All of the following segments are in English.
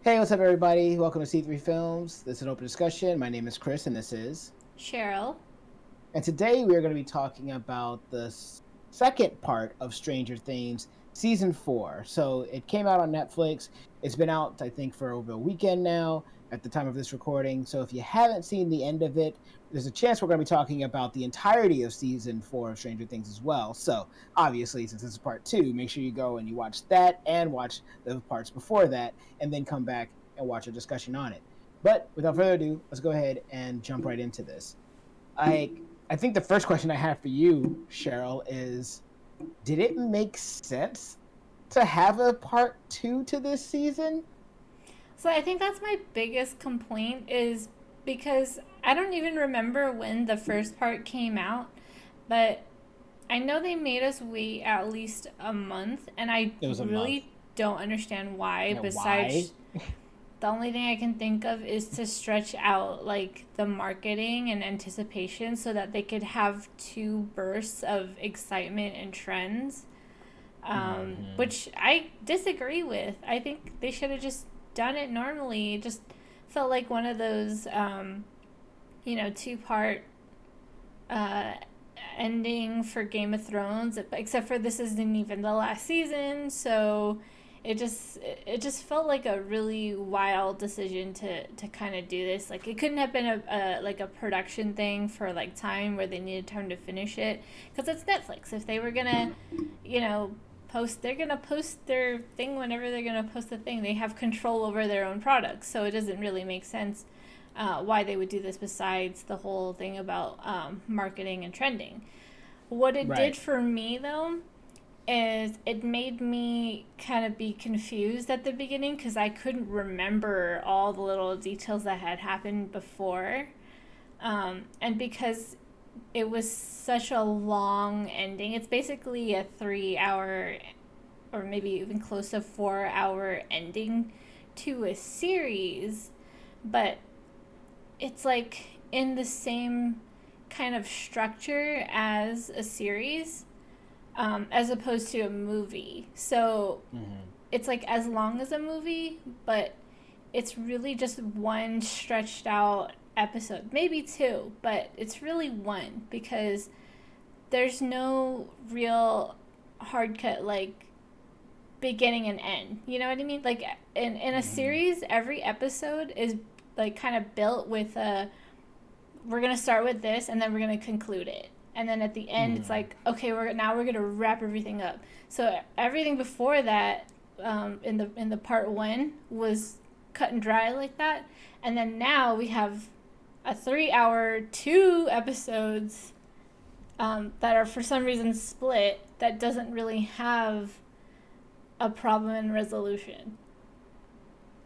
Hey, what's up, everybody? Welcome to C3 Films. This is an open discussion. My name is Chris, and this is. Cheryl. And today we are going to be talking about the second part of Stranger Things, season 4. So it came out on Netflix. It's been out, I think, for over a weekend now at the time of this recording. So if you haven't seen the end of it, there's a chance we're going to be talking about the entirety of season 4 of Stranger Things as well. So obviously, since this is part 2, make sure you go and you watch that and watch the parts before that, and then come back and watch a discussion on it. But without further ado, let's go ahead and jump right into this. I I think the first question I have for you, Cheryl, is did it make sense to have a part 2 to this season? So I think that's my biggest complaint is because I don't even remember when the first part came out, but I know they made us wait at least a month, and I It was a month. really don't understand why. Yeah, why? Besides, the only thing I can think of is to stretch out like the marketing and anticipation so that they could have two bursts of excitement and trends, Mm-hmm. which I disagree with. I think they should have just done it normally. It just felt like one of those, two-part uh, ending for Game of Thrones. Except for this isn't even the last season, so it just felt like a really wild decision to kind of do this. Like it couldn't have been a production thing for like time where they needed time to finish it because it's Netflix. If they were gonna, you know, they're gonna post their thing whenever they're gonna post the thing. They have control over their own products, so it doesn't really make sense why they would do this besides the whole thing about marketing and trending. What it did Right. for me though is it made me kind of be confused at the beginning because I couldn't remember all the little details that had happened before. And because it was such a long ending, it's basically a 3 hour or maybe even close to 4 hour ending to a series, but it's like in the same kind of structure as a series, as opposed to a movie. So Mm-hmm. it's like as long as a movie, but it's really just one stretched out episode, maybe two, but it's really one because there's no real hard cut like beginning and end. You know what I mean? Like in a Mm-hmm. series, every episode is like kind of built with a we're gonna start with this and then we're gonna conclude it. And then at the end, it's Mm-hmm. like, okay, we're gonna wrap everything up. So everything before that, in the part one, was cut and dry like that, and then now we have a 3 hour, two episodes that are for some reason split that doesn't really have a problem and resolution.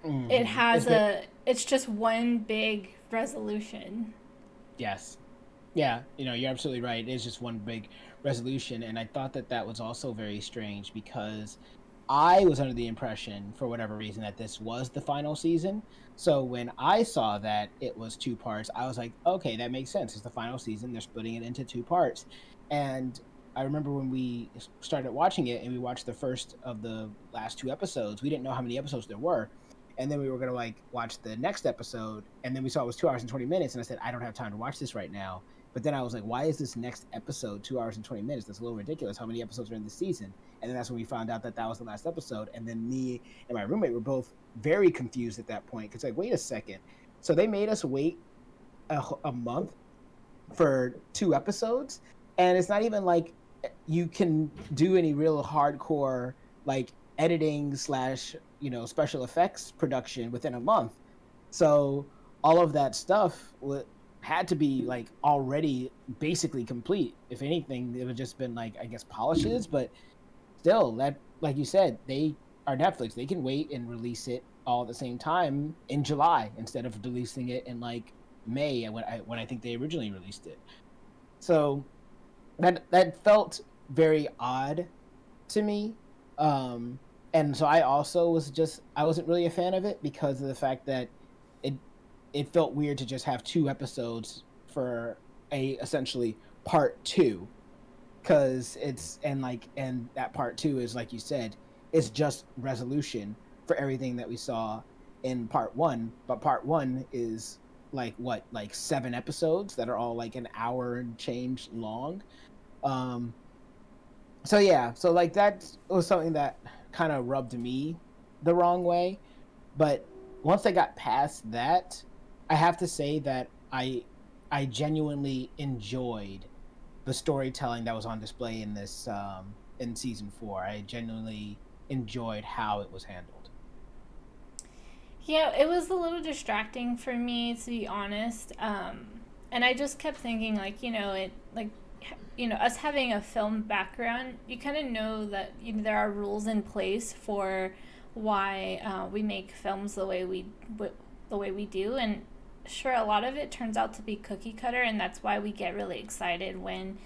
It Mm-hmm. has a, it's just one big resolution. Yes. Yeah, you're absolutely right. It is just one big resolution. And I thought that that was also very strange because I was under the impression, for whatever reason, that this was the final season. So when I saw that it was two parts, I was like, okay, that makes sense. It's the final season. They're splitting it into two parts. And I remember when we started watching it and we watched the first of the last two episodes, we didn't know how many episodes there were. And then we were going to like watch the next episode. And then we saw it was 2 hours and 20 minutes. And I said, I don't have time to watch this right now. But then I was like, why is this next episode 2 hours and 20 minutes? That's a little ridiculous. How many episodes are in this season? And then that's when we found out that that was the last episode. And then me and my roommate were both very confused at that point. Cause like, wait a second. So they made us wait a month for two episodes. And it's not even like you can do any real hardcore like editing slash, special effects production within a month. So all of that stuff had to be like already basically complete. If anything, it would just been like I guess polishes, but still, that like you said, they are Netflix. They can wait and release it all at the same time in July instead of releasing it in like May when I think they originally released it. So that felt very odd to me. And so I also I wasn't really a fan of it because of the fact that it it felt weird to just have two episodes for a essentially part two because and that part two is like you said, it's just resolution for everything that we saw in part one, but part one is like what, like 7 episodes that are all like an hour and change long. Um, so yeah, so like that was something that kind of rubbed me the wrong way. But once I got past that, I have to say that I genuinely enjoyed the storytelling that was on display in this in season 4. I genuinely enjoyed how it was handled. Yeah, it was a little distracting for me, to be honest. And I just kept thinking, like, us having a film background, you kind of know that there are rules in place for why we make films the way we do, and sure, a lot of it turns out to be cookie cutter, and that's why we get really excited when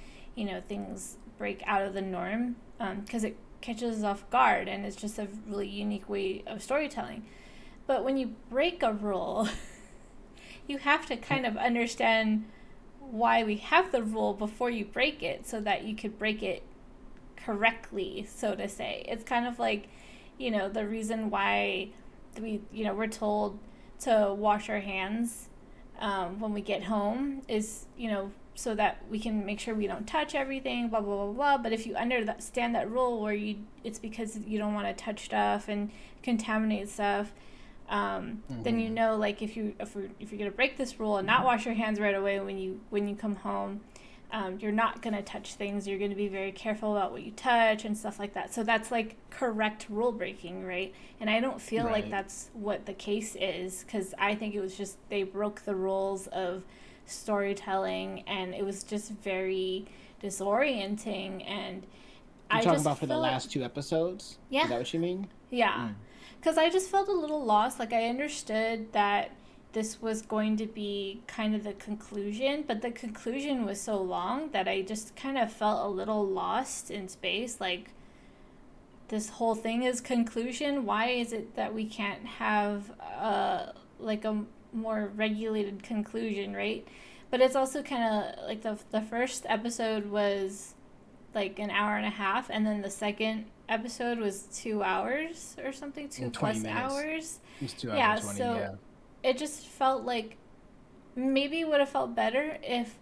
things break out of the norm, because it catches us off guard, and it's just a really unique way of storytelling. But when you break a rule, you have to kind of understand why we have the rule before you break it so that you could break it correctly, so to say. It's kind of like, the reason why we're told to wash our hands when we get home is, so that we can make sure we don't touch everything, blah, blah, blah, blah. But if you understand that rule where it's because you don't want to touch stuff and contaminate stuff, then like if you're gonna break this rule and not wash your hands right away when you come home, you're not gonna touch things. You're gonna be very careful about what you touch and stuff like that. So that's like correct rule breaking, right? And I don't feel like that's what the case is, because I think it was just they broke the rules of storytelling, and it was just very disorienting. And You're talking about for the last 2 episodes? Yeah. Is that what you mean? Yeah. Because I just felt a little lost. Like, I understood that this was going to be kind of the conclusion, but the conclusion was so long that I just kind of felt a little lost in space. Like, this whole thing is conclusion. Why is it that we can't have like a more regulated conclusion, right? But it's also kind of like the first episode was like an hour and a half, and then the second episode was 2 hours or something, 2+ hours. It was 2 hours and 20, so it just felt like maybe it would have felt better if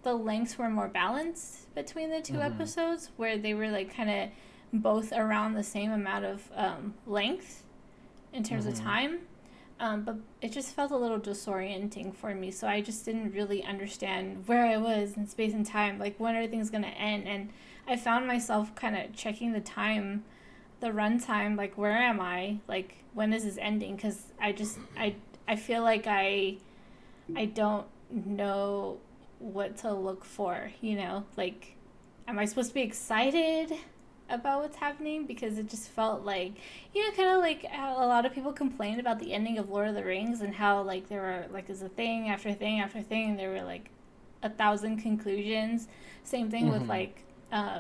the lengths were more balanced between the two episodes, where they were like kind of both around the same amount of length in terms of time. But it just felt a little disorienting for me, so I just didn't really understand where I was in space and time. Like, when are things going to end? And I found myself kind of checking the time, the runtime, like, where am I? Like, when is this ending? Because I feel like I don't know what to look for, Like, am I supposed to be excited about what's happening? Because it just felt like, kind of like how a lot of people complained about the ending of Lord of the Rings, and how, like, there were, like, there's a thing after thing after thing, and there were, like, 1,000 conclusions. Same thing with, like,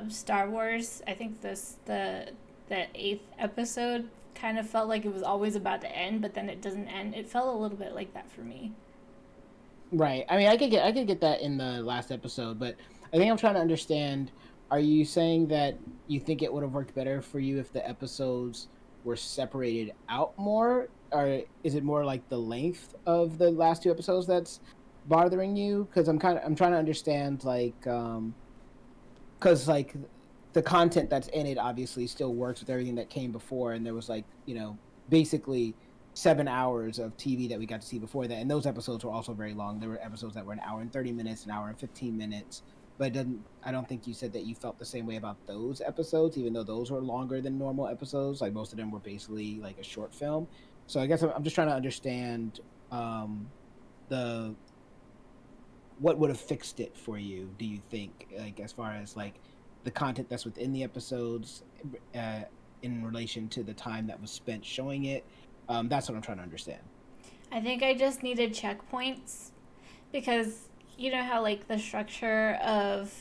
Star Wars. I think the 8th episode kind of felt like it was always about to end, but then it doesn't end. It felt a little bit like that for me. Right. I mean, I could get that in the last episode, but I think I'm trying to understand. Are you saying that you think it would have worked better for you if the episodes were separated out more, or is it more like the length of the last 2 episodes that's bothering you? Because I'm trying to understand, like, because like the content that's in it obviously still works with everything that came before, and there was, like, basically 7 hours of TV that we got to see before that, and those episodes were also very long. There were episodes that were an hour and 30 minutes, an hour and 15 minutes. But I don't think you said that you felt the same way about those episodes, even though those were longer than normal episodes. Like, most of them were basically like a short film. So I guess I'm just trying to understand the what would have fixed it for you, do you think, like, as far as like the content that's within the episodes in relation to the time that was spent showing it. That's what I'm trying to understand. I think I just needed checkpoints, because you know how, like, the structure of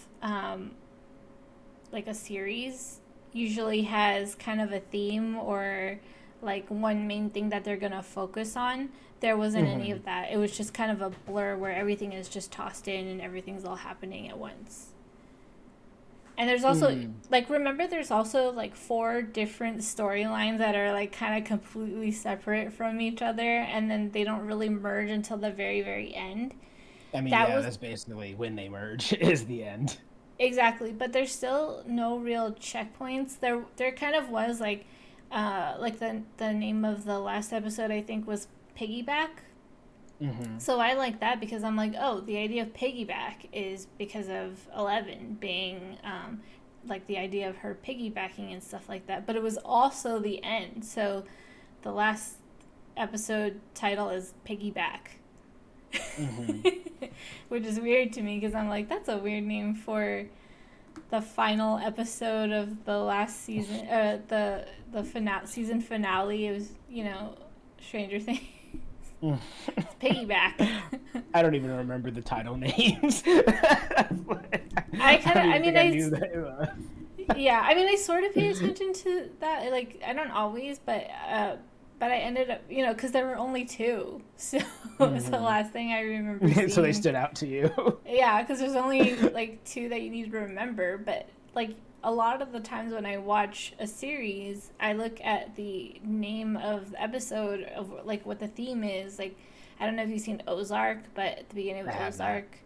like a series usually has kind of a theme, or like one main thing that they're gonna focus on. There wasn't any of that. It was just kind of a blur where everything is just tossed in and everything's all happening at once. And there's also Mm. like, remember, there's also like four different storylines that are like kind of completely separate from each other, and then they don't really merge until the very very end. I mean, That yeah, was that's basically when they merge is the end. exactly, but there's still no real checkpoints. There kind of was like the name of the last episode I think was Piggyback. Hmm. So I like that because I'm like, oh, the idea of piggyback is because of 11 being like the idea of her piggybacking and stuff like that. But it was also the end. So the last episode title is Piggyback, Hmm. which is weird to me because I'm like, that's a weird name for the final episode of the last season, the season finale of Stranger Things. It's Piggyback. I don't even remember the title names. I I kind of, don't I even mean, think I knew that. yeah, I mean, I sort of pay attention to that. Like, I don't always, but I ended up, because there were only two, so it was the Hmm. last thing I remember So they seeing. stood out to you. Yeah, because there's only like two that you need to remember, but like a lot of the times when I watch a series, I look at the name of the episode of like what the theme is. Like, I don't know if you've seen Ozark, but at the beginning I of have not. Ozark,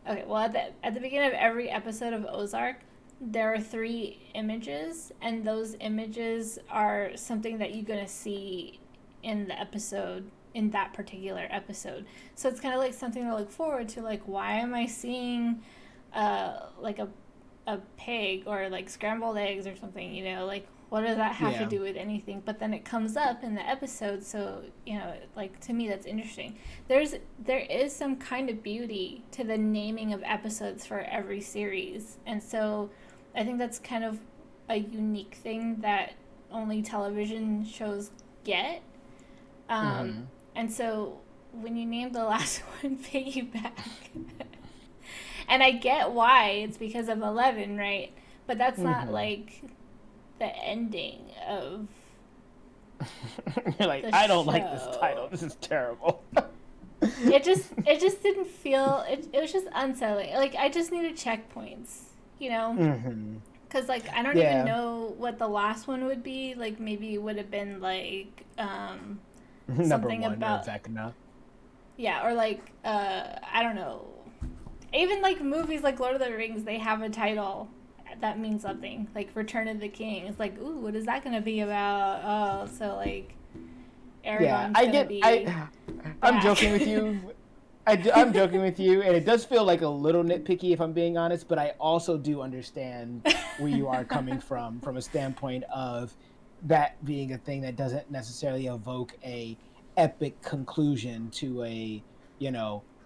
okay, well at the beginning of every episode of Ozark, there are three images, and those images are something that you're gonna see in the episode in that particular episode. So it's kind of like something to look forward to. Like, why am I seeing, like a pig or like scrambled eggs or something? Like what does that have to Yeah. do with anything? But then it comes up in the episode, so like to me that's interesting. There is some kind of beauty to the naming of episodes for every series, and so I think that's kind of a unique thing that only television shows get. Um, Hmm. and so when you name the last one Piggyback, and I get why it's because of 11, right? But that's not Hmm. like the ending of You're like, the I don't like this title. show. This is terrible. It just didn't feel it was just unsettling. Like, I just needed checkpoints, you know? Hmm. Cuz like I don't even Yeah. know what the last one would be. Like, maybe it would have been like Number something one, or about, Vecna. yeah, or like I don't know. Even like movies like Lord of the Rings, they have a title that means something. Like Return of the King. It's like, ooh, what is that gonna be about? Oh, so like Yeah, Aragorn's gonna be I'm back. joking with you. I'm joking with you, and it does feel like a little nitpicky if I'm being honest, but I also do understand where you are coming from a standpoint of that being a thing that doesn't necessarily evoke a epic conclusion to a,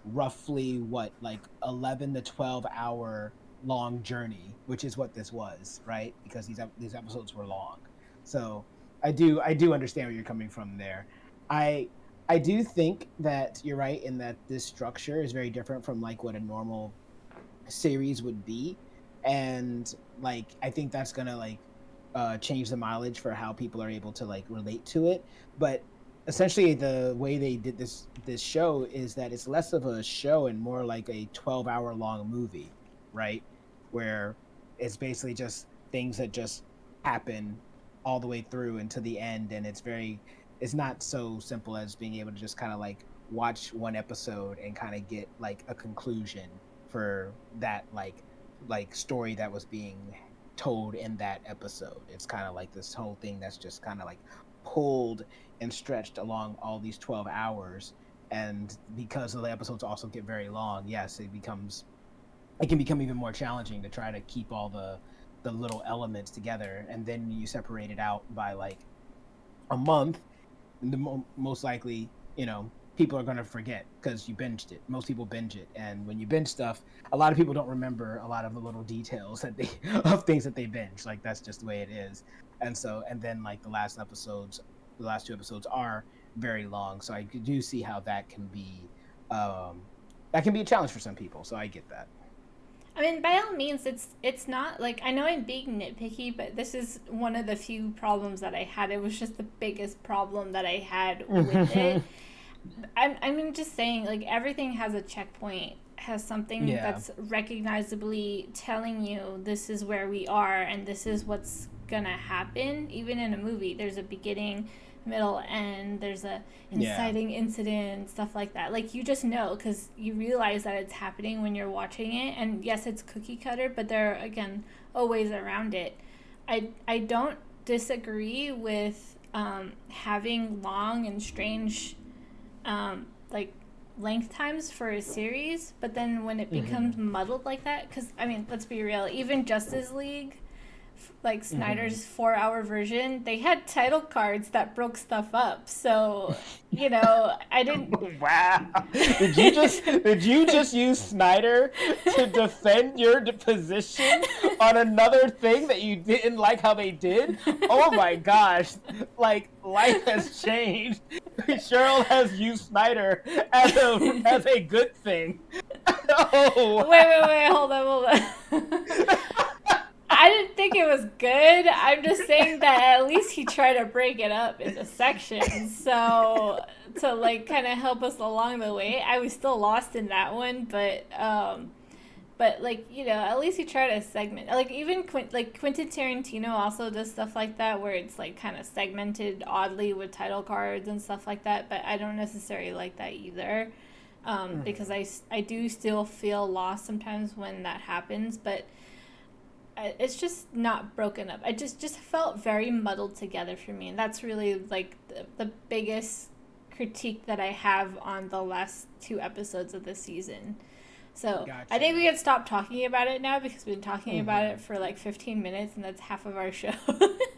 roughly what, like 11 to 12 hour long journey, which is what this was, right? Because these episodes were long. So I do understand where you're coming from there. I I do think that you're right in that this structure is very different from like what a normal series would be, and like I think that's gonna like change the mileage for how people are able to like relate to it. But essentially, the way they did this show is that it's less of a show and more like a 12-hour long movie, right? Where it's basically just things that just happen all the way through and to the end, and it's not so simple as being able to just kind of like watch one episode and kind of get like a conclusion for that like story that was being told in that episode. It's kind of like this whole thing that's just kind of like pulled and stretched along all these 12 hours. And because the episodes also get very long, yes, it can become even more challenging to try to keep all the little elements together. And then you separate it out by like a month, and most likely, people are going to forget because you binged it. Most people binge it, and when you binge stuff, a lot of people don't remember a lot of the little details that they of things that they binge. Like, that's just the way it is. And then like the last two episodes are very long, so I do see how um that can be a challenge for some people, so I get that. I mean, by all means, it's not like, I know I'm being nitpicky, but this is one of the few problems that I had. It was just the biggest problem that I had with it. I'm just saying, like, everything has a checkpoint has something Yeah. that's recognizably telling you this is where we are and this is what's gonna happen. Even in a movie, there's a beginning, middle, end. There's a Yeah. inciting incident, stuff like that. Like you just know because you realize that it's happening when you're watching it. And yes, it's cookie cutter, but there are again always around it. I don't disagree with having long and strange like length times for a series, but then when it becomes Hmm. muddled like that, because I mean, let's be real, even Justice League, like Hmm. Snyder's 4 hour version, they had title cards that broke stuff up. So, you know, I didn't. Wow. Did you just use Snyder to defend your position on another thing that you didn't like how they did? Oh my gosh. Like life has changed. Cheryl has used Snyder as a good thing. Oh Wait, hold on. I didn't think it was good. I'm just saying that at least he tried to break it up into sections. So to like kind of help us along the way. I was still lost in that one, but like you know, at least he tried to segment. Like even like Quentin Tarantino also does stuff like that where it's like kind of segmented oddly with title cards and stuff like that. But I don't necessarily like that either. Because wow. I do still feel lost sometimes when that happens, but it's just not broken up. I just felt very muddled together for me, and that's really like the biggest critique that I have on the last 2 episodes of the season. So I think Gotcha. we could stop talking about it now because we've been talking about it Hmm. for like 15 minutes, and that's half of our show.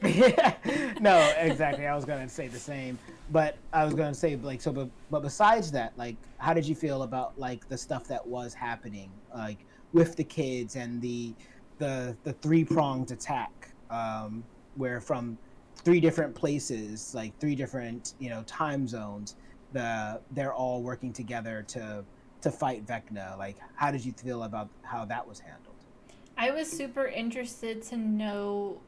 Yeah, no, exactly. I was gonna say the same, but I was gonna say like so. But besides that, like, how did you feel about like the stuff that was happening, like with the kids and the three pronged attack, where from three different places, like three different time zones, they're all working together to fight Vecna. Like, how did you feel about how that was handled? I was super interested to know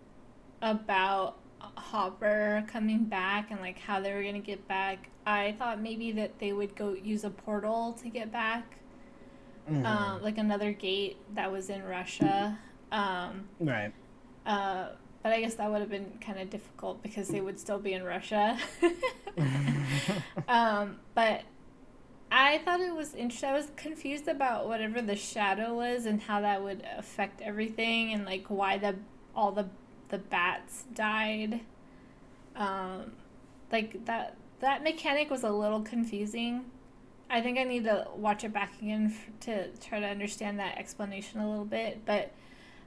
about Hopper coming back and like how they were gonna get back. I thought maybe that they would go use a portal to get back, Hmm. like another gate that was in Russia. Um, Right. uh, but I guess that would have been kind of difficult because they would still be in Russia. But I thought it was interesting. I was confused about whatever the shadow was and how that would affect everything and like why all the bats died. Um, like that mechanic was a little confusing. I think I need to watch it back again to try to understand that explanation a little bit. But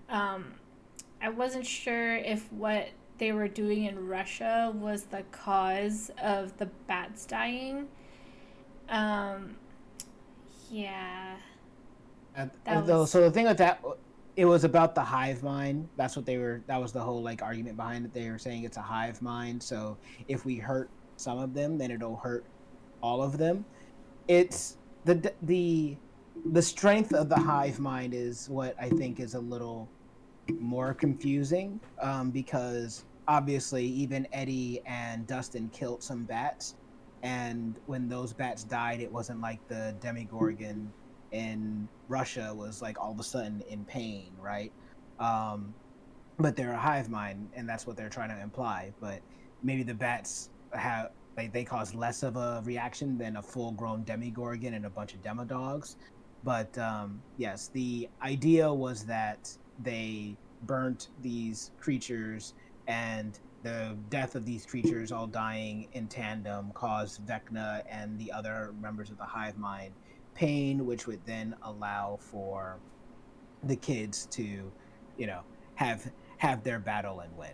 um, I wasn't sure if what they were doing in Russia was the cause of the bats dying. Um, yeah, that So was. the thing with that, it was about the hive mind. That's what they were. That was the whole like argument behind it. They were saying it's a hive mind. So if we hurt some of them, then it'll hurt all of them. It's the strength of the hive mind is what I think is a little more confusing, because obviously even Eddie and Dustin killed some bats, and when those bats died, it wasn't like the Demigorgon in Russia was like all of a sudden in pain, right? Um, but they're a hive mind, and that's what they're trying to imply. But maybe the bats have like they cause less of a reaction than a full grown Demigorgon and a bunch of Demodogs. But yes, the idea was that they burnt these creatures, and the death of these creatures all dying in tandem caused Vecna and the other members of the hive mind pain, which would then allow for the kids to, you know, have have their battle and win.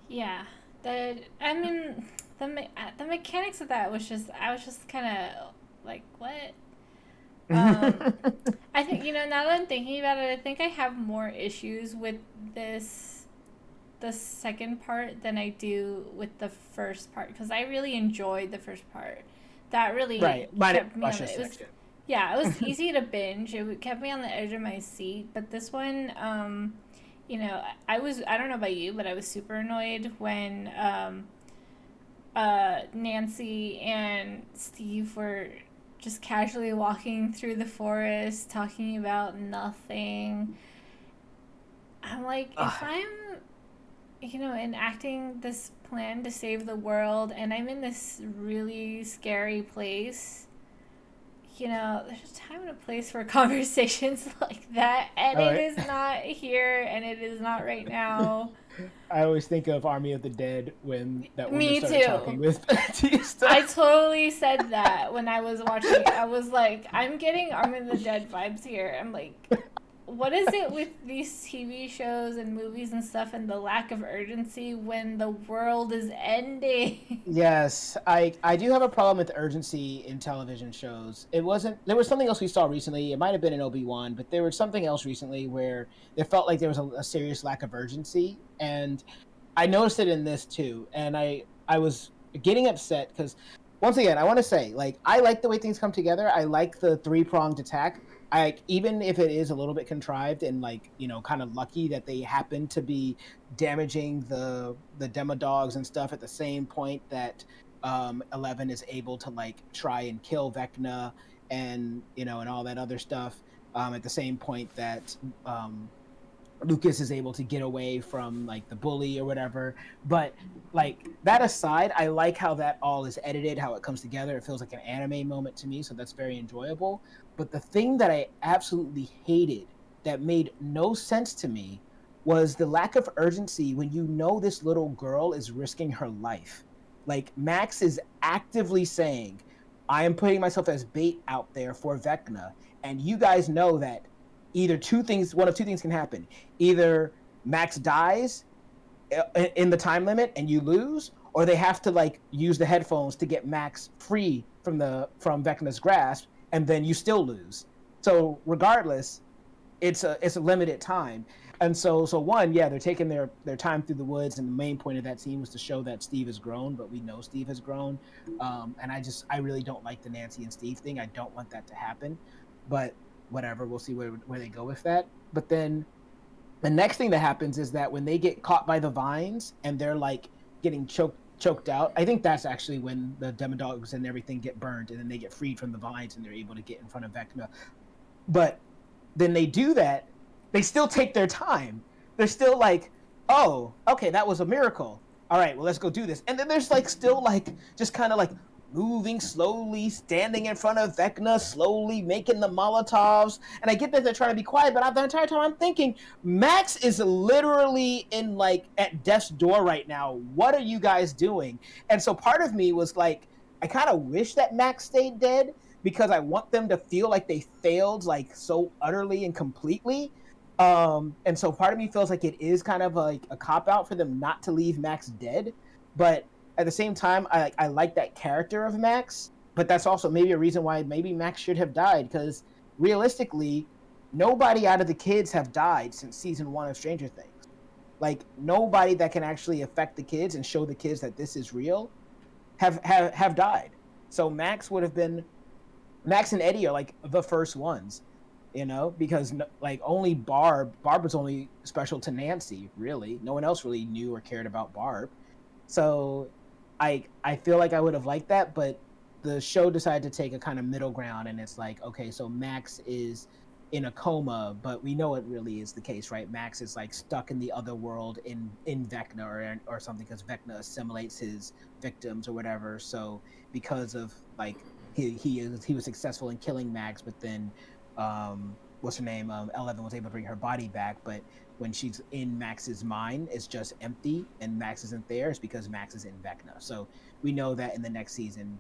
Yeah, I mean the mechanics of that was just I was just kind of like what. Um, I think you know now that I'm thinking about it, I think I have more issues with this the second part than I do with the first part because I really enjoyed the first part. That really Right, but kept me on Russia the. It was section. yeah, it was easy to binge. Kept me on the edge of my seat. But this one, you know, I don't know about you, but I was super annoyed when Nancy and Steve were just casually walking through the forest, talking about nothing. I'm like, if Ugh. I'm, enacting this plan to save the world and I'm in this really scary place, there's a time and a place for conversations like that, and All it right. is not here, and it is not right now. I always think of Army of the Dead when that woman Me started too. talking with Batista. I totally said that when I was watching it. I was like, I'm getting Army of the Dead vibes here. I'm like, what is it with these TV shows and movies and stuff and the lack of urgency when the world is ending? Yes, I do have a problem with urgency in television shows. It wasn't there was something else we saw recently. It might have been in Obi-Wan, but there was something else recently where it felt like there was a serious lack of urgency, and I noticed it in this too. And I was getting upset because once again, I want to say like I like the way things come together. I like the three-pronged attack. Even if it is a little bit contrived and like kind of lucky that they happen to be damaging the demo dogs and stuff at the same point that 11 is able to like try and kill Vecna and and all that other stuff at the same point that Lucas is able to get away from like the bully or whatever. But like that aside, I like how that all is edited, how it comes together. It feels like an anime moment to me, so that's very enjoyable. But the thing that I absolutely hated that made no sense to me was the lack of urgency when this little girl is risking her life. Like Max is actively saying, I am putting myself as bait out there for Vecna. And you guys know that one of two things can happen. Either Max dies in the time limit and you lose, or they have to like use the headphones to get Max free from Vecna's grasp, and then you still lose. So regardless, it's a limited time. And so one, yeah, they're taking their time through the woods, and the main point of that scene was to show that Steve has grown, but we know Steve has grown. And I really don't like the Nancy and Steve thing. I don't want that to happen, but whatever, we'll see where they go with that. But then the next thing that happens is that when they get caught by the vines and they're like getting choked out, I think that's actually when the Demodogs and everything get burned, and then they get freed from the vines and they're able to get in front of Vecna. But then they do that, they still take their time. They're still like, oh, okay, that was a miracle. All right, well, let's go do this. And then there's like still like just kind of like moving slowly, standing in front of Vecna, slowly making the Molotovs. And I get that they're trying to be quiet, but the entire time I'm thinking, Max is literally in like at death's door right now. What are you guys doing? And so part of me was like, I kind of wish that Max stayed dead because I want them to feel like they failed like so utterly and completely. And so part of me feels like it is kind of like a cop out for them not to leave Max dead, but at the same time, I like that character of Max, but that's also maybe a reason why maybe Max should have died because realistically, nobody out of the kids have died since season 1 of Stranger Things. Like nobody that can actually affect the kids and show the kids that this is real have died. So Max and Eddie are like the first ones, because like only Barb was only special to Nancy, really. No one else really knew or cared about Barb. So I feel like I would have liked that, but the show decided to take a kind of middle ground, and it's like, okay, so Max is in a coma, but we know it really is the case, right? Max is like stuck in the other world in Vecna or something because Vecna assimilates his victims or whatever. So because of like he was successful in killing Max, but then what's her name? 11 was able to bring her body back, but when she's in Max's mind, it's just empty, and Max isn't there. It's because Max is in Vecna. So we know that in the next season,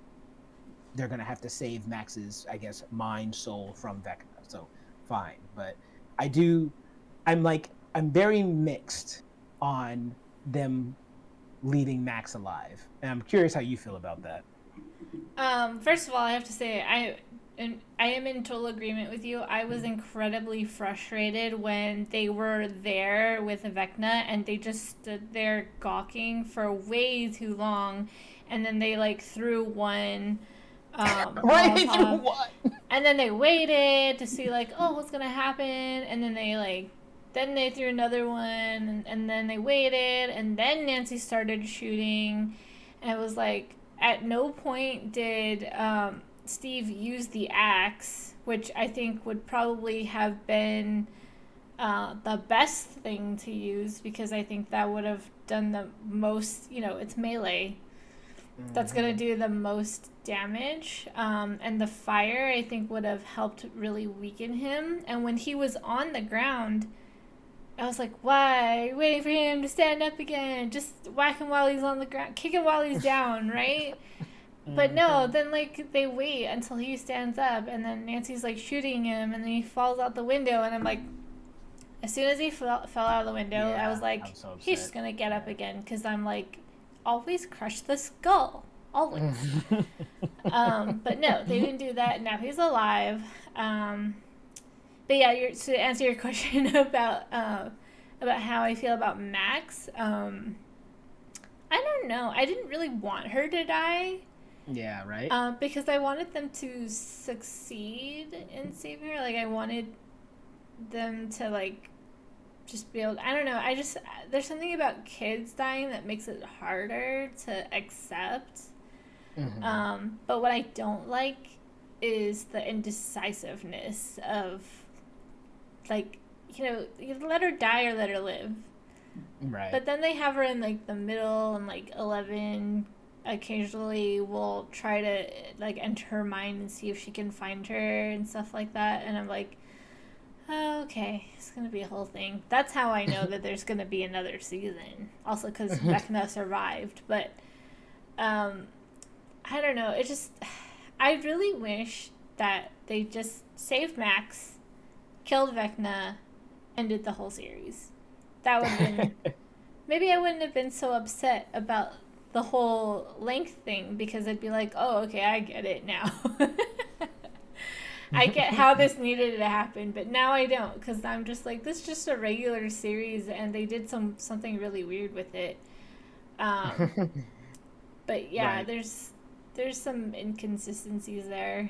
they're gonna have to save Max's, I guess, mind soul from Vecna. So fine, but I do. I'm very mixed on them leaving Max alive, and I'm curious how you feel about that. First of all, I have to say I am in total agreement with you. I was incredibly frustrated when they were there with Vecna and they just stood there gawking for way too long, and then they like threw one Right through Molotov, what? and then they waited to see like, oh, what's gonna happen, and then they threw another one, and then they waited, and then Nancy started shooting, and it was like at no point did Steve use the axe, which I think would probably have been the best thing to use, because I think that would have done the most, it's melee. That's going to Hmm. do the most damage. And the fire, I think, would have helped really weaken him. And when he was on the ground, I was like, why? Waiting for him to stand up again. Just whack him while he's on the ground. Kick him while he's down, right? But no, Hmm. then like they wait until he stands up, and then Nancy's like shooting him, and then he falls out the window, and I'm like, as soon as he fell out of the window, I was Yeah, I like, was so he's upset. just gonna get up Yeah. again, because I'm like, always crush the skull, always. But no, they didn't do that. Now he's alive. Um, but yeah, to answer your question about how I feel about Max, I don't know. I didn't really want her to die, Yeah, right? because I wanted them to succeed in saving her. Like I wanted them to like just be able. I don't know. I just there's something about kids dying that makes it harder to accept. Hmm. But what I don't like is the indecisiveness of like, you let her die or let her live. Right. But then they have her in like the middle, and like 11 occasionally will try to like enter her mind and see if she can find her and stuff like that. And I'm like, oh, okay, it's gonna be a whole thing. That's how I know that there's gonna be another season. Also, because Vecna survived, but um, I don't know. It just, I really wish that they just saved Max, killed Vecna, ended the whole series. That would have been. Maybe I wouldn't have been so upset about the whole length thing, because I'd be like, oh, okay, I get it now. I get how this needed to happen, but now I don't, because I'm just like, this is just a regular series, and they did something really weird with it. Um, but yeah, Right. there's some inconsistencies there.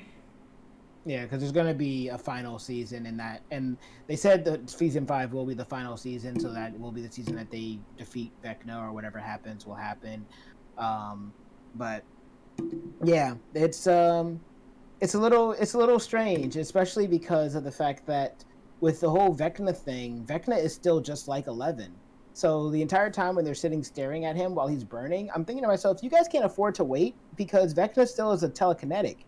Yeah, because there's going to be a final season in that, and they said that season 5 will be the final season, so that will be the season that they defeat Vecna or whatever happens will happen. Um, but yeah, it's a little strange, especially because of the fact that with the whole Vecna thing, Vecna is still just like 11. So the entire time when they're sitting staring at him while he's burning, I'm thinking to myself, you guys can't afford to wait because Vecna still is a telekinetic.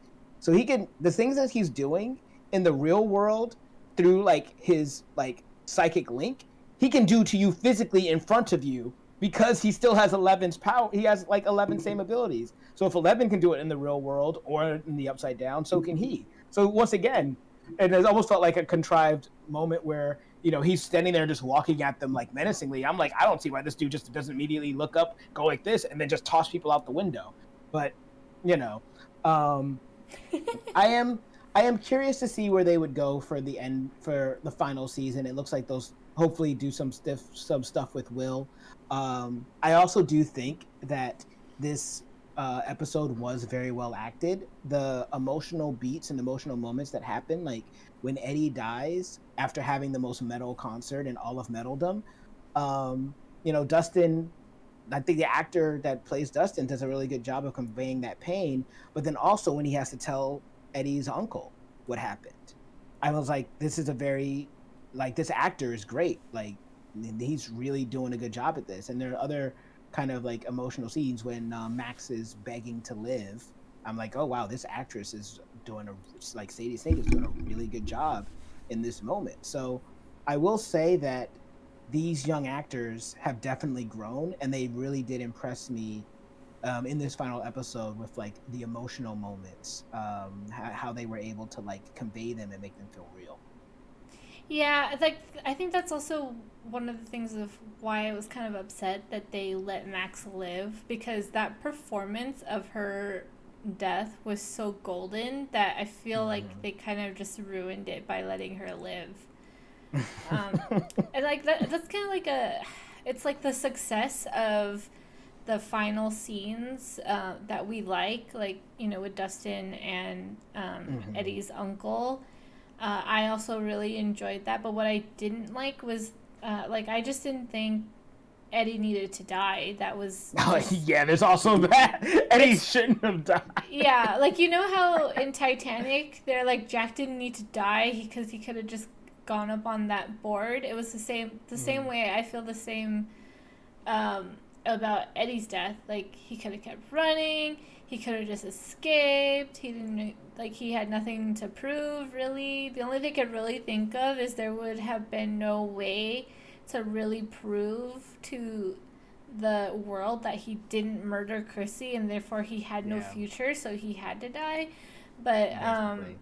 So he can the things that he's doing in the real world through like his like psychic link, he can do to you physically in front of you because he still has 11's power. He has like 11 same abilities. So if 11 can do it in the real world or in the upside down, so can he. So once again, and it almost felt like a contrived moment where he's standing there just walking at them like menacingly. I'm like, I don't see why this dude just doesn't immediately look up, go like this, and then just toss people out the window. But you know, um, I am I am curious to see where they would go for the end for the final season. It looks like those hopefully do some stuff with Will. I also do think that this episode was very well acted. The emotional beats and emotional moments that happen, like when Eddie dies after having the most metal concert in all of metalldom. Um, Dustin, I think the actor that plays Dustin does a really good job of conveying that pain. But then also when he has to tell Eddie's uncle what happened, I was like, this is a very like this actor is great. Like he's really doing a good job at this. And there are other kind of like emotional scenes when Max is begging to live. I'm like, oh wow, this actress is doing like Sadie Sink is doing a really good job in this moment. So I will say that these young actors have definitely grown, and they really did impress me in this final episode with like the emotional moments, how they were able to like convey them and make them feel real. Yeah, like I think that's also one of the things of why I was kind of upset that they let Max live, because that performance of her death was so golden that I feel like Hmm. they kind of just ruined it by letting her live. Um, and like that's kind of like it's like the success of the final scenes that we like with Dustin and Hmm. Eddie's uncle. I also really enjoyed that, but what I didn't like was like I just didn't think Eddie needed to die. That was just Yeah, there's also that. Eddie shouldn't have died. yeah, like you know how in Titanic they're like Jack didn't need to die because he could have just gone up on that board. It was the same way. I feel the same about Eddie's death. Like he could have kept running. He could have just escaped. He didn't like he had nothing to prove really. The only thing I could really think of is there would have been no way to really prove to the world that he didn't murder Chrissy and therefore he had no Yeah, future, so he had to die. But basically.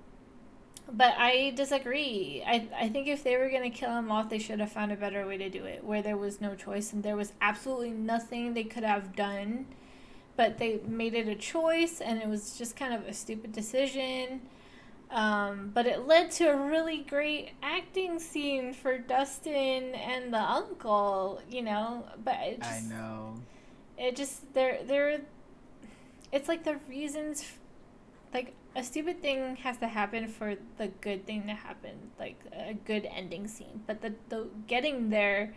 but I disagree. I think if they were gonna kill him off, they should have found a better way to do it, where there was no choice and there was absolutely nothing they could have done. But they made it a choice, and it was just kind of a stupid decision. But it led to a really great acting scene for Dustin and the uncle, you know. But I know. it just, they're, it's like the reasons, like a stupid thing has to happen for the good thing to happen, like a good ending scene. But the getting there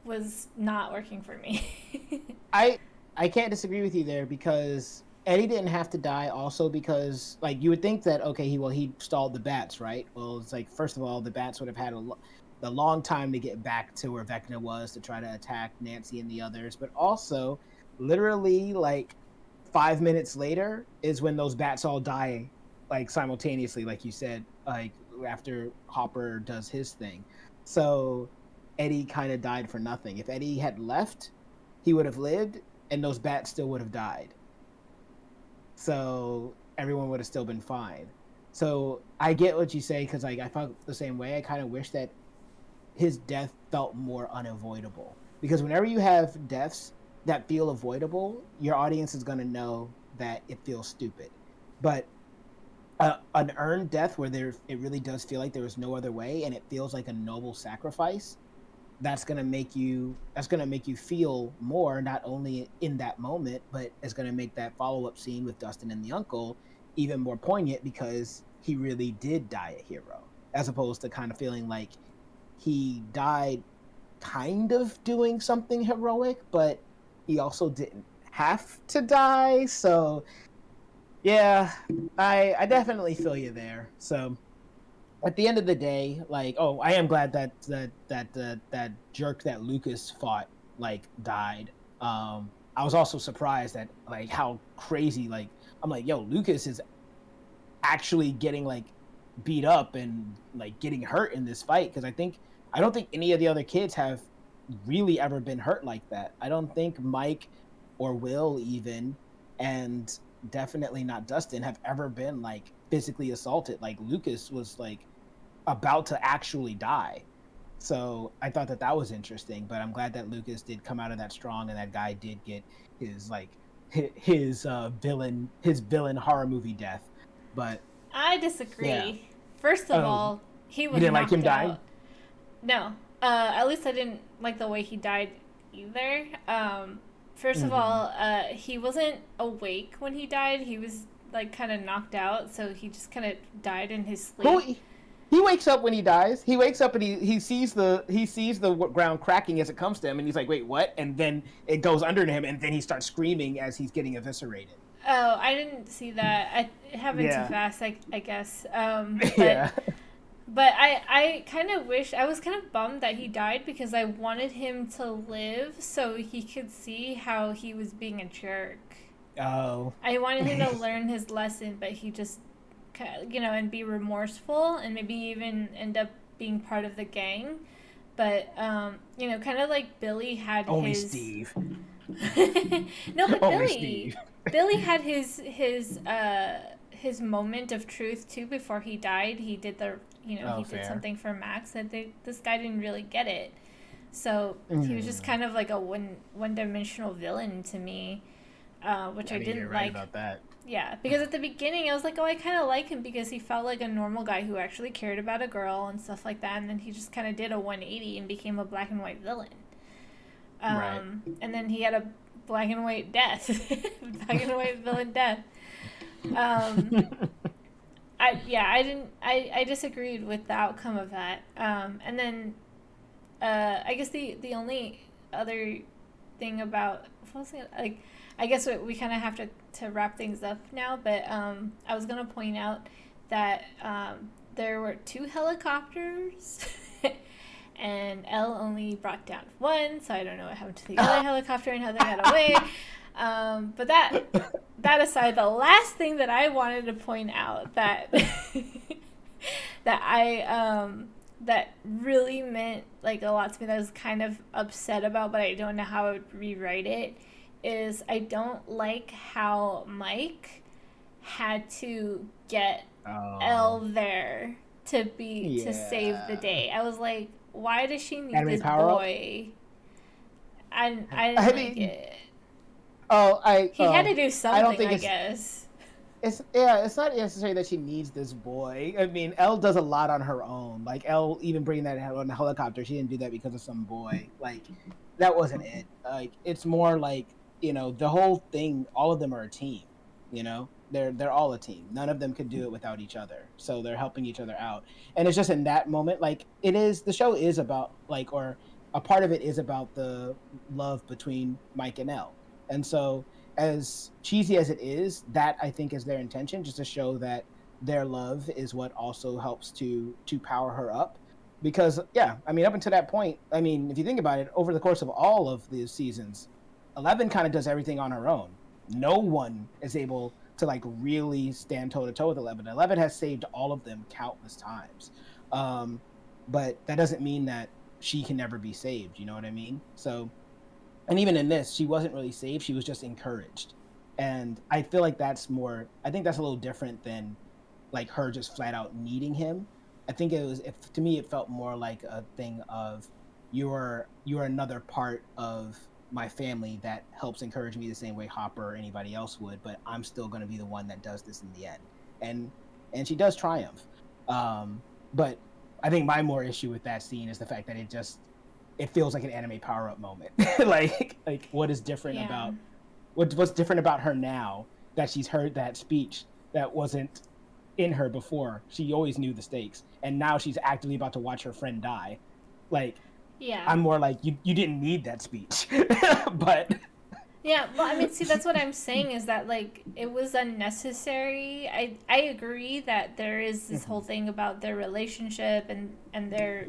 was not working for me. I I can't disagree with you there because Eddie didn't have to die also because like you would think that okay he stalled the bats, right? Well, it's like first of all the bats would have had a long time to get back to where Vecna was to try to attack Nancy and the others, but also literally like 5 minutes later is when those bats all die like simultaneously, like you said, like after Hopper does his thing. So Eddie kind of died for nothing. If Eddie had left, he would have lived and those bats still would have died. So everyone would have still been fine. So I get what you say because like I felt the same way. I kind of wish that his death felt more unavoidable because whenever you have deaths that feel avoidable, your audience is going to know that it feels stupid. But an earned death where it really does feel like there was no other way and it feels like a noble sacrifice, that's gonna make you feel more not only in that moment, but it's gonna make that follow-up scene with Dustin and the uncle even more poignant because he really did die a hero, as opposed to kind of feeling like he died kind of doing something heroic, but he also didn't have to die. So yeah, I definitely feel you there. So at the end of the day, like, oh, I am glad that jerk that Lucas fought like died. I was also surprised at like how crazy like I'm like, yo, Lucas is actually getting like beat up and like getting hurt in this fight because I don't think any of the other kids have really ever been hurt like that. I don't think Mike or Will even, and definitely not Dustin, have ever been like physically assaulted. Like Lucas was like about to actually die. So I thought that that was interesting, but I'm glad that Lucas did come out of that strong and that guy did get his like his villain horror movie death. But I yeah, disagree. First of oh, all, he you was didn't like him knocked dying? out. No, at least I didn't like the way he died either. First of Mm-hmm. all, he wasn't awake when he died. He was like kind of knocked out, so he just kind of died in his Who sleep. he wakes up when he dies. He wakes up and he sees the ground cracking as it comes to him, and he's like, "Wait, what?" And then it goes under him, and then he starts screaming as he's getting eviscerated. Oh, I didn't see that. It happened too Yeah, fast, I guess. But yeah. I kind of wish I was kind of bummed that he died because I wanted him to live so he could see how he was being a jerk. Oh, I wanted him to learn his lesson, but he just, and be remorseful and maybe even end up being part of the gang. But kind of like Billy had only his. Steve. No, but Only Billy, Steve. Billy had his moment of truth too before he died. He did Oh, he did fair. something for Max that this guy didn't really get it. So he was just Mm. kind of like a one dimensional villain to me, which I I mean, you're didn't right like. about that. Yeah, because at the beginning I was like, oh, I kind of like him because he felt like a normal guy who actually cared about a girl and stuff like that. And then he just kind of did a 180 and became a black and white villain. Right. And then he had a black and white death, black and white villain death. Um, I disagreed with the outcome of that. And then I guess the only other thing about what was it? Like, I guess we kind of have to wrap things up now, but I was gonna point out that there were two helicopters. And Elle only brought down one, so I don't know what happened to the other helicopter and how they got away. But that aside, the last thing that I wanted to point out that that really meant like a lot to me, that I was kind of upset about, but I don't know how I would rewrite it, is I don't like how Mike had to get Elle there to save the day. I was like, why does she need this boy? I didn't like it. He had to do something, I guess. It's not necessary that she needs this boy. I mean, Elle does a lot on her own. Like, Elle even bringing that on the helicopter, she didn't do that because of some boy. Like, that wasn't it. Like, it's more like, you know, the whole thing, all of them are a team, you know? They're all a team. None of them could do it without each other. So they're helping each other out. And it's just in that moment, like, the show is about, like, or a part of it is about the love between Mike and Elle. And so, as cheesy as it is, that I think is their intention, just to show that their love is what also helps to power her up. Because, yeah, I mean, up until that point, I mean, if you think about it, over the course of all of the seasons, 11 kind of does everything on her own. No one is able to, like, really stand toe-to-toe with 11. 11 has saved all of them countless times. But that doesn't mean that she can never be saved, you know what I mean? So, and even in this, she wasn't really saved, she was just encouraged. And I feel like I think that's a little different than, like, her just flat out needing him. I think to me, it felt more like a thing of, you're another part of my family that helps encourage me the same way Hopper or anybody else would, but I'm still going to be the one that does this in the end. And she does triumph. But I think my more issue with that scene is the fact that it feels like an anime power-up moment. like what is different about what's different about her now that she's heard that speech that wasn't in her before. She always knew the stakes, and now she's actively about to watch her friend die. Like, yeah, I'm more like, you didn't need that speech. But yeah, well, I mean, see, that's what I'm saying, is that, like, it was unnecessary. I agree that there is this whole thing about their relationship and their,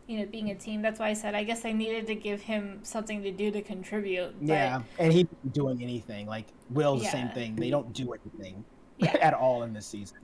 you know, being a team. That's why I said I guess I needed to give him something to do to contribute. But, yeah, and he wasn't doing anything. Like, Will's the same thing. They don't do anything at all in this season.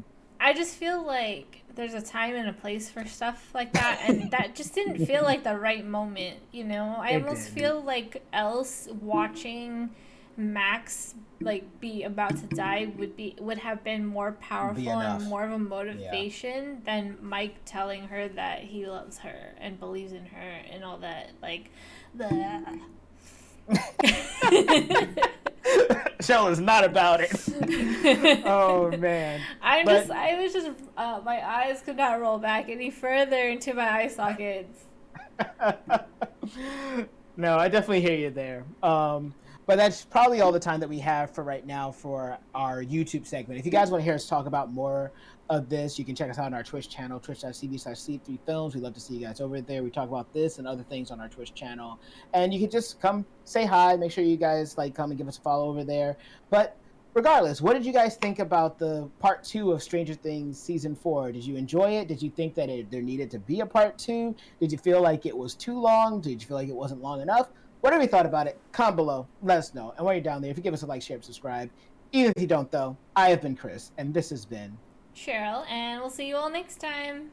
I just feel like there's a time and a place for stuff like that, and that just didn't feel like the right moment, you know? I almost feel like else watching Max, like, be about to die would have been more powerful and more of a motivation than Mike telling her that he loves her and believes in her and all that. Like, the show is not about it. Oh man. I was just my eyes could not roll back any further into my eye sockets. No, I definitely hear you there. But that's probably all the time that we have for right now for our YouTube segment. If you guys want to hear us talk about more of this, you can check us out on our Twitch channel, twitch.tv/C3Films. We'd love to see you guys over there. We talk about this and other things on our Twitch channel. And you can just come say hi. Make sure you guys, like, come and give us a follow over there. But regardless, what did you guys think about the part 2 of Stranger Things season 4? Did you enjoy it? Did you think that there needed to be a part 2? Did you feel like it was too long? Did you feel like it wasn't long enough? Whatever you thought about it, comment below. Let us know. And while you're down there, if you give us a like, share, and subscribe. Even if you don't, though, I have been Chris, and this has been Cheryl, and we'll see you all next time.